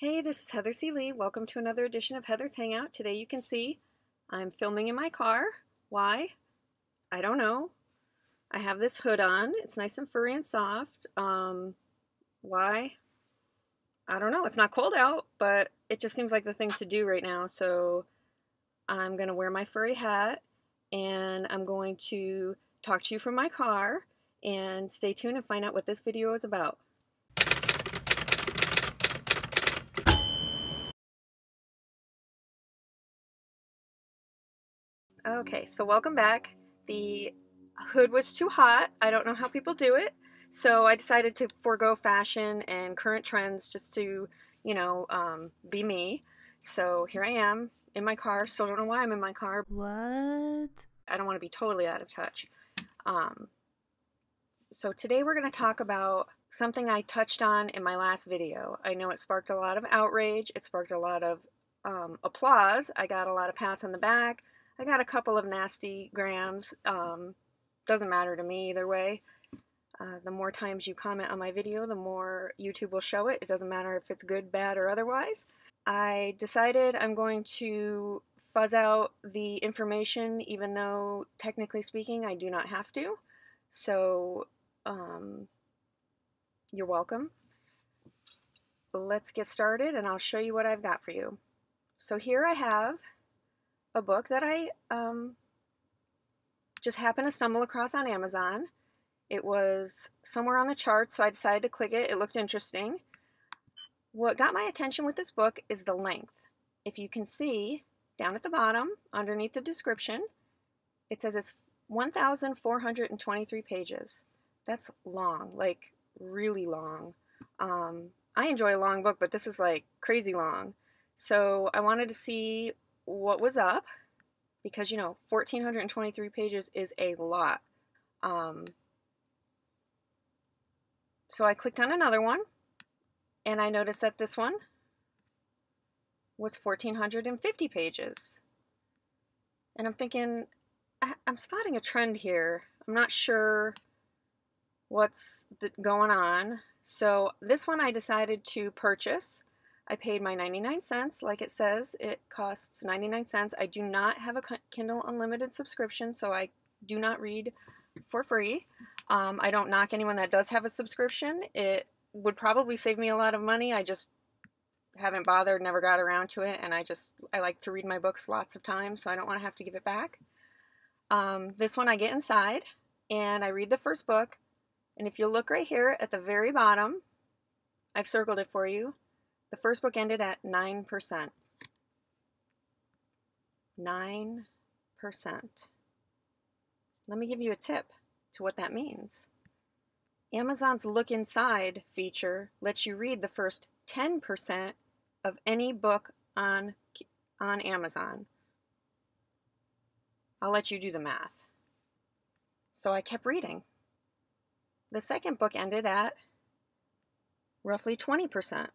Hey, this is Heather C. Lee. Welcome to another edition of Heather's Hangout. Today you can see I'm filming in my car. Why? I don't know. I have this hood on. It's nice and furry and soft. Why? I don't know. It's not cold out, but it just seems like the thing to do right now. So I'm going to wear my furry hat and I'm going to talk to you from my car, and stay tuned and find out what this video is about. Okay, so welcome back. The hood was too hot. I don't know how people do it. So I decided to forego fashion and current trends just to, be me. So here I am in my car. Still don't know why I'm in my car. What? I don't want to be totally out of touch. So today we're going to talk about something I touched on in my last video. I know it sparked a lot of outrage. It sparked a lot of applause. I got a lot of pats on the back. I got a couple of nasty grams. Doesn't matter to me either way. The more times you comment on my video, the more YouTube will show it. It doesn't matter if it's good, bad, or otherwise. I decided I'm going to fuzz out the information, even though technically speaking I do not have to. So you're welcome. Let's get started and I'll show you what I've got for you. So here I have a book that I just happened to stumble across on Amazon. It was somewhere on the charts, so I decided to click it. It looked interesting. What got my attention with this book is the length. If you can see down at the bottom, underneath the description, it says it's 1,423 pages. That's long, like really long. I enjoy a long book, but this is like crazy long. So I wanted to see what was up, because 1,423 pages is a lot. So I clicked on another one and I noticed that this one was 1,450 pages. And I'm thinking, I'm spotting a trend here. I'm not sure what's going on. So this one I decided to purchase. I paid my 99 cents. Like it says, it costs 99 cents. I do not have a Kindle Unlimited subscription, so I do not read for free. I don't knock anyone that does have a subscription. It would probably save me a lot of money. I just haven't bothered, never got around to it, and I like to read my books lots of times, so I don't want to have to give it back. This one I get inside, and I read the first book, and if you look right here at the very bottom, I've circled it for you. The first book ended at 9%. 9%. Let me give you a tip to what that means. Amazon's Look Inside feature lets you read the first 10% of any book on Amazon. I'll let you do the math. So I kept reading. The second book ended at roughly 20%.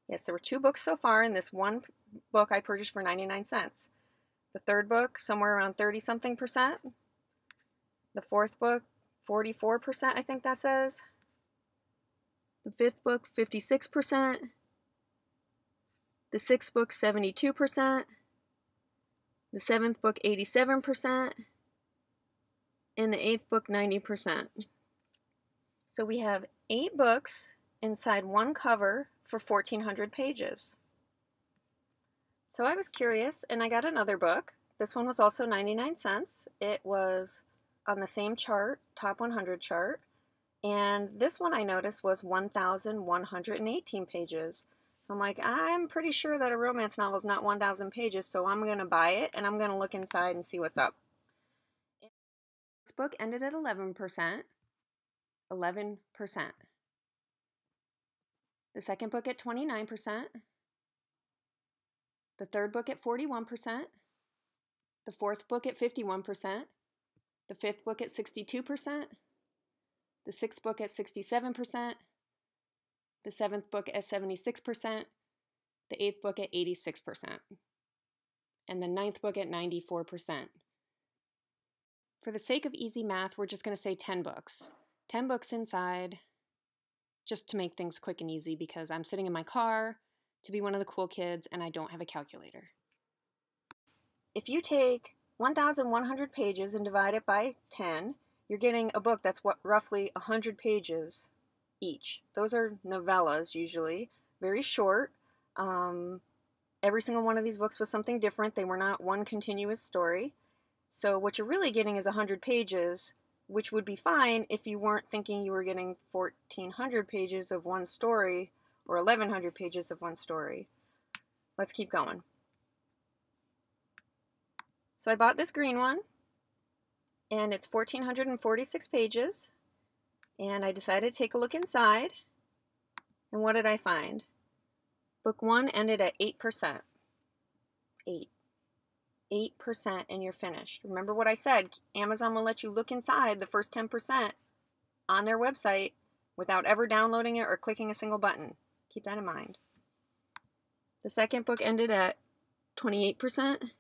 Yes, there were 2 books so far, and this one book I purchased for 99 cents. The third book, somewhere around 30-something%. The fourth book, 44%, I think that says. The fifth book, 56%. The sixth book, 72%. The seventh book, 87%. And the eighth book, 90%. So we have 8 books inside one cover for 1,400 pages. So I was curious, and I got another book. This one was also 99 cents. It was on the same chart, top 100 chart, and this one I noticed was 1,118 pages. So I'm like, I'm pretty sure that a romance novel is not 1,000 pages, so I'm going to buy it, and I'm going to look inside and see what's up. This book ended at 11%. 11%. The second book at 29%. The third book at 41%. The fourth book at 51%. The fifth book at 62%. The sixth book at 67%. The seventh book at 76%. The eighth book at 86%. And the ninth book at 94%. For the sake of easy math, we're just going to say 10 books. 10 books inside, just to make things quick and easy, because I'm sitting in my car to be one of the cool kids and I don't have a calculator. If you take 1,100 pages and divide it by 10, you're getting a book that's roughly 100 pages each. Those are novellas usually, very short. Every single one of these books was something different. They were not one continuous story. So what you're really getting is 100 pages, which would be fine if you weren't thinking you were getting 1,400 pages of one story or 1,100 pages of one story. Let's keep going. So I bought this green one, and it's 1,446 pages, and I decided to take a look inside, and what did I find? Book 1 ended at 8%. 8%, and you're finished. Remember what I said, Amazon will let you look inside the first 10% on their website without ever downloading it or clicking a single button. Keep that in mind. The second book ended at 28%.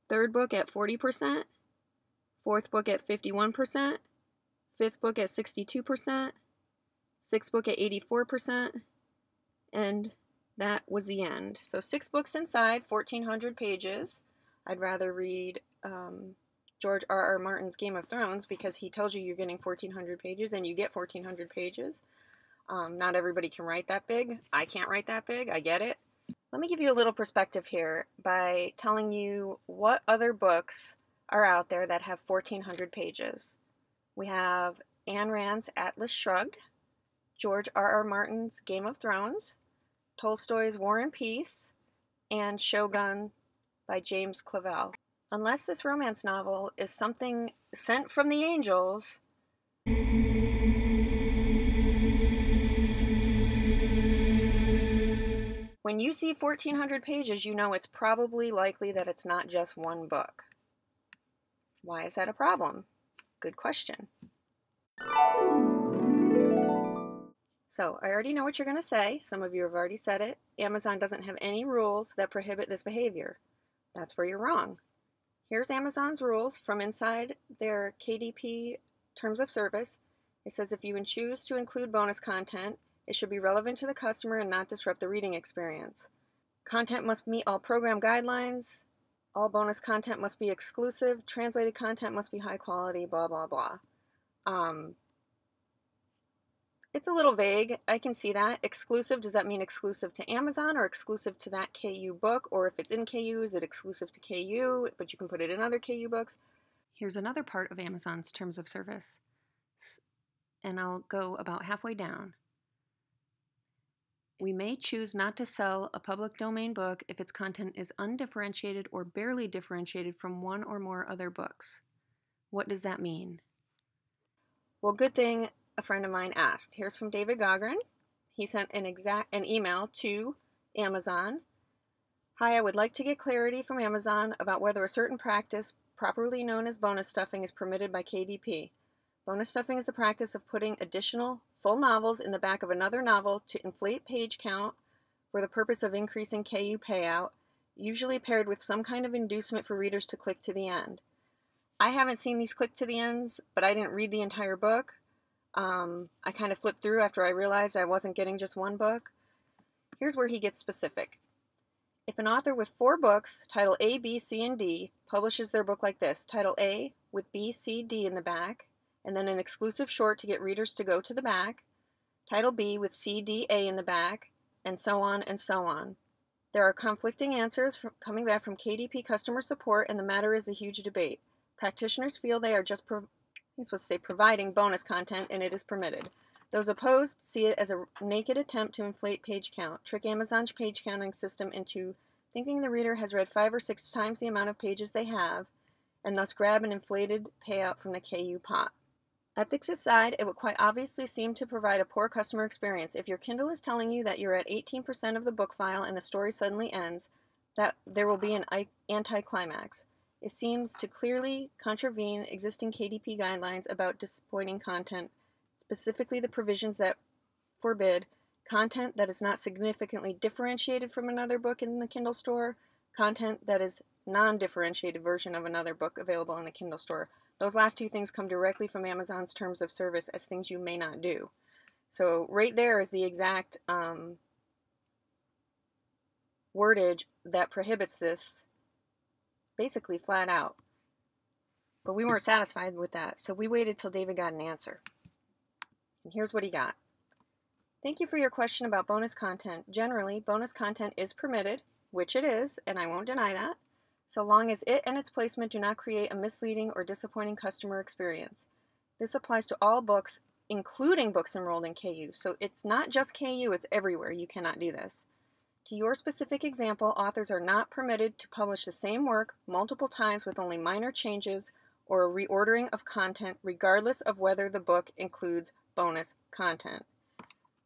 Third book at 40%, fourth book at 51%, fifth book at 62%, sixth book at 84%, and that was the end. So 6 books inside, 1,400 pages. I'd rather read George R.R. Martin's Game of Thrones because he tells you you're getting 1,400 pages and you get 1,400 pages. Not everybody can write that big. I can't write that big. I get it. Let me give you a little perspective here by telling you what other books are out there that have 1,400 pages. We have Ayn Rand's Atlas Shrugged, George R.R. Martin's Game of Thrones, Tolstoy's War and Peace, and Shogun by James Clavell. Unless this romance novel is something sent from the angels, when you see 1,400 pages, you know it's probably likely that it's not just one book. Why is that a problem? Good question. So, I already know what you're going to say. Some of you have already said it. Amazon doesn't have any rules that prohibit this behavior. That's where you're wrong. Here's Amazon's rules from inside their KDP Terms of Service. It says if you choose to include bonus content, it should be relevant to the customer and not disrupt the reading experience. Content must meet all program guidelines. All bonus content must be exclusive. Translated content must be high quality, blah, blah, blah. It's a little vague. I can see that. Exclusive, does that mean exclusive to Amazon or exclusive to that KU book? Or if it's in KU, is it exclusive to KU, but you can put it in other KU books? Here's another part of Amazon's Terms of Service. And I'll go about halfway down. We may choose not to sell a public domain book if its content is undifferentiated or barely differentiated from one or more other books. What does that mean? Well, good thing a friend of mine asked. Here's from David Gaughran. He sent an email to Amazon. Hi, I would like to get clarity from Amazon about whether a certain practice, properly known as bonus stuffing, is permitted by KDP. Bonus stuffing is the practice of putting additional full novels in the back of another novel to inflate page count for the purpose of increasing KU payout, usually paired with some kind of inducement for readers to click to the end. I haven't seen these click to the ends, but I didn't read the entire book. I kind of flipped through after I realized I wasn't getting just one book. Here's where he gets specific. If an author with 4 books, title A, B, C, and D, publishes their book like this, title A with B, C, D in the back, and then an exclusive short to get readers to go to the back, title B with C, D, A in the back, and so on and so on. There are conflicting answers coming back from KDP customer support, and the matter is a huge debate. Practitioners feel they are just providing bonus content, and it is permitted. Those opposed see it as a naked attempt to inflate page count, trick Amazon's page counting system into thinking the reader has read 5 or 6 times the amount of pages they have, and thus grab an inflated payout from the KU pot. Ethics aside, it would quite obviously seem to provide a poor customer experience. If your Kindle is telling you that you're at 18% of the book file and the story suddenly ends, that there will be an anticlimax. It seems to clearly contravene existing KDP guidelines about disappointing content, specifically the provisions that forbid content that is not significantly differentiated from another book in the Kindle store, content that is non-differentiated version of another book available in the Kindle store. Those last 2 things come directly from Amazon's Terms of Service as things you may not do. So right there is the exact wordage that prohibits this basically flat out. But we weren't satisfied with that, so we waited till David got an answer. And here's what he got. Thank you for your question about bonus content. Generally, bonus content is permitted, which it is, and I won't deny that, so long as it and its placement do not create a misleading or disappointing customer experience. This applies to all books, including books enrolled in KU. So it's not just KU, it's everywhere. You cannot do this. To your specific example, authors are not permitted to publish the same work multiple times with only minor changes or a reordering of content, regardless of whether the book includes bonus content.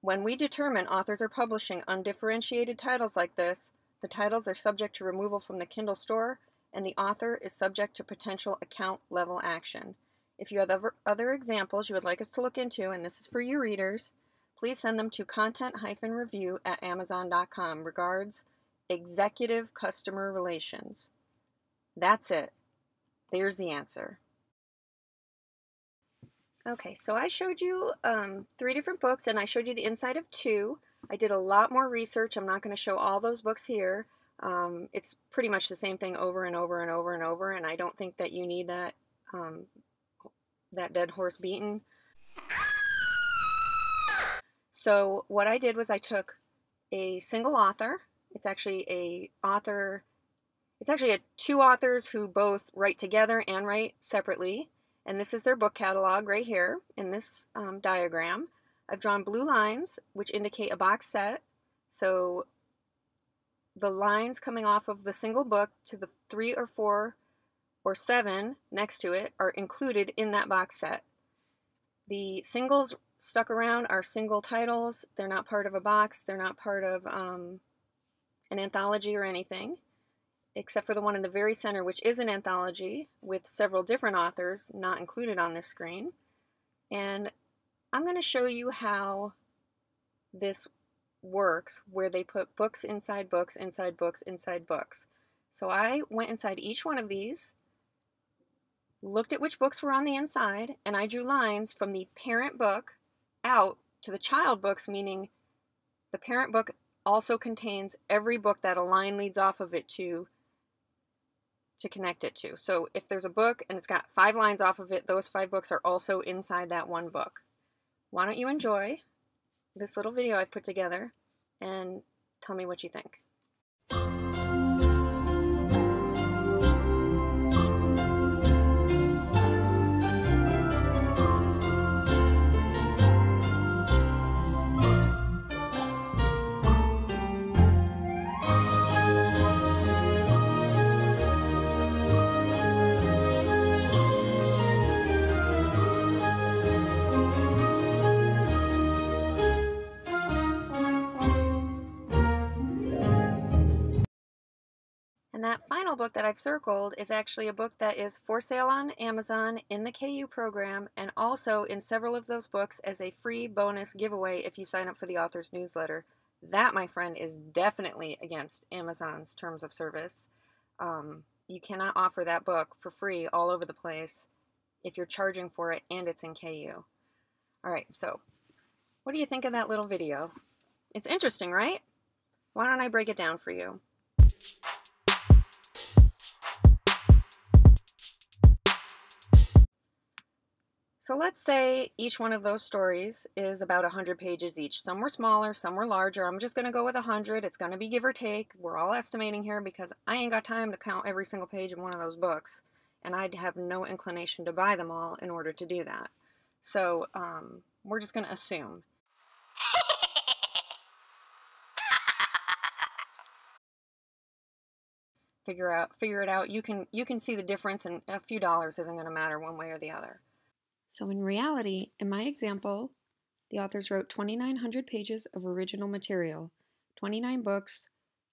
When we determine authors are publishing undifferentiated titles like this, the titles are subject to removal from the Kindle store, and the author is subject to potential account-level action. If you have other examples you would like us to look into, and this is for you readers, please send them to content-review@amazon.com. Regards, Executive Customer Relations. That's it. There's the answer. Okay, so I showed you 3 different books, and I showed you the inside of 2. I did a lot more research. I'm not going to show all those books here. It's pretty much the same thing over and over and over and over, and I don't think that you need that, that dead horse beaten. So what I did was I took a single author. It's actually 2 authors who both write together and write separately. And this is their book catalog right here in this diagram. I've drawn blue lines, which indicate a box set. So the lines coming off of the single book to the 3 or 4 or 7 next to it are included in that box set. The singles stuck around are single titles. They're not part of a box. They're not part of an anthology or anything, except for the one in the very center, which is an anthology with several different authors not included on this screen. And I'm going to show you how this works, where they put books inside books, inside books, inside books. So I went inside each one of these, looked at which books were on the inside, and I drew lines from the parent book out to the child books, meaning the parent book also contains every book that a line leads off of it to connect it to. So if there's a book and it's got 5 lines off of it, those 5 books are also inside that one book. Why don't you enjoy this little video I've put together and tell me what you think. And that final book that I've circled is actually a book that is for sale on Amazon in the KU program, and also in several of those books as a free bonus giveaway if you sign up for the author's newsletter. That, my friend, is definitely against Amazon's terms of service. You cannot offer that book for free all over the place if you're charging for it and it's in KU. Alright, so what do you think of that little video? It's interesting, right? Why don't I break it down for you? So let's say each one of those stories is about 100 pages each. Some were smaller, some were larger. I'm just going to go with 100. It's going to be give or take. We're all estimating here because I ain't got time to count every single page in one of those books. And I'd have no inclination to buy them all in order to do that. So we're just going to assume. Figure it out. You can see the difference, and a few dollars isn't going to matter one way or the other. So in reality, in my example, the authors wrote 2,900 pages of original material, 29 books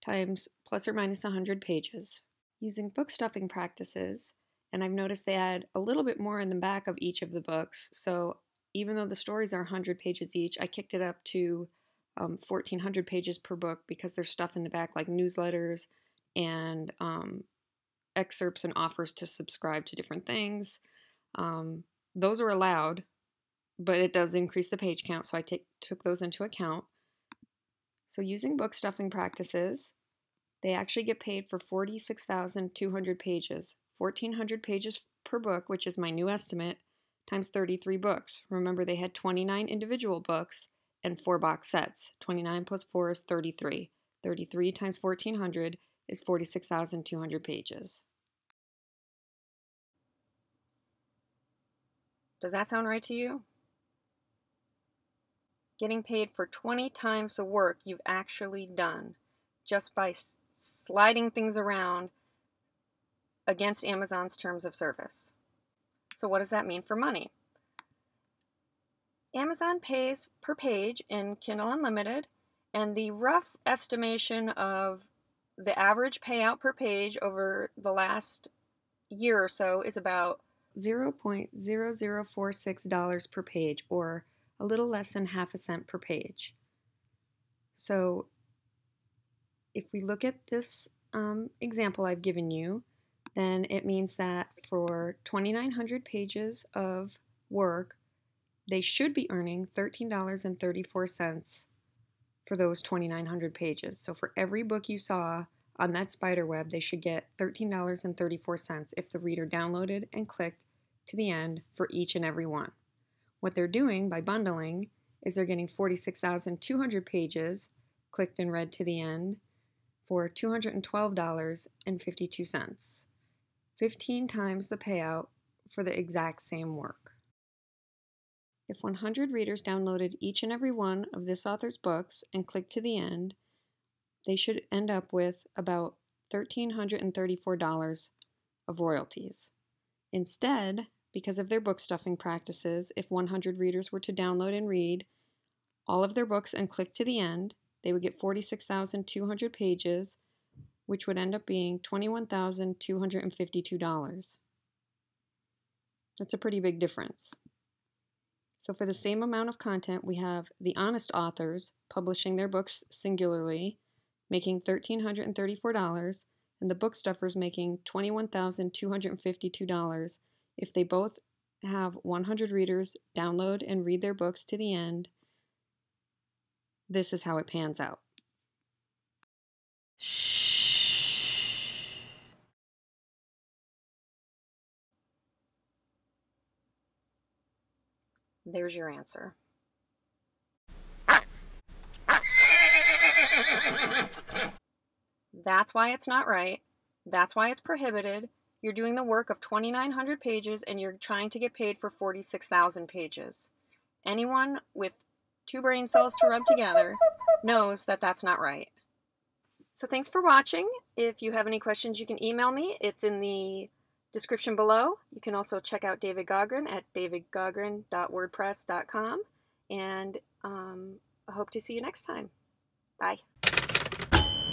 times plus or minus 100 pages. Using book stuffing practices, and I've noticed they add a little bit more in the back of each of the books, so even though the stories are 100 pages each, I kicked it up to 1,400 pages per book because there's stuff in the back like newsletters and excerpts and offers to subscribe to different things. Those are allowed, but it does increase the page count, so I took those into account. So using book stuffing practices, They actually get paid for 46,200 pages. 1,400 pages per book, which is my new estimate, times 33 books. Remember, they had 29 individual books and 4 box sets. 29 plus 4 is 33. 33 times 1,400 is 46,200 pages. Does that sound right to you? Getting paid for 20 times the work you've actually done just by sliding things around against Amazon's terms of service. So what does that mean for money? Amazon pays per page in Kindle Unlimited, and the rough estimation of the average payout per page over the last year or so is about $0.0046 per page, or a little less than half a cent per page. So if we look at this example I've given you, then it means that for 2,900 pages of work, they should be earning $13.34 for those 2,900 pages. So for every book you saw on that spider web, they should get $13.34 if the reader downloaded and clicked to the end for each and every one. What they're doing by bundling is they're getting 46,200 pages clicked and read to the end for $212.52. 15 times the payout for the exact same work. If 100 readers downloaded each and every one of this author's books and clicked to the end, they should end up with about $1,334 of royalties. Instead, because of their book stuffing practices, if 100 readers were to download and read all of their books and click to the end, they would get 46,200 pages, which would end up being $21,252. That's a pretty big difference. So for the same amount of content, we have the honest authors publishing their books singularly, making $1,334, and the book stuffers making $21,252 if they both have 100 readers download and read their books to the end. This is how it pans out. There's your answer. That's why it's not right. That's why it's prohibited. You're doing the work of 2,900 pages and you're trying to get paid for 46,000 pages. Anyone with 2 brain cells to rub together knows that that's not right. So thanks for watching. If you have any questions, you can email me. It's in the description below. You can also check out David Gaughran at davidgaughran.wordpress.com. And I hope to see you next time. Bye.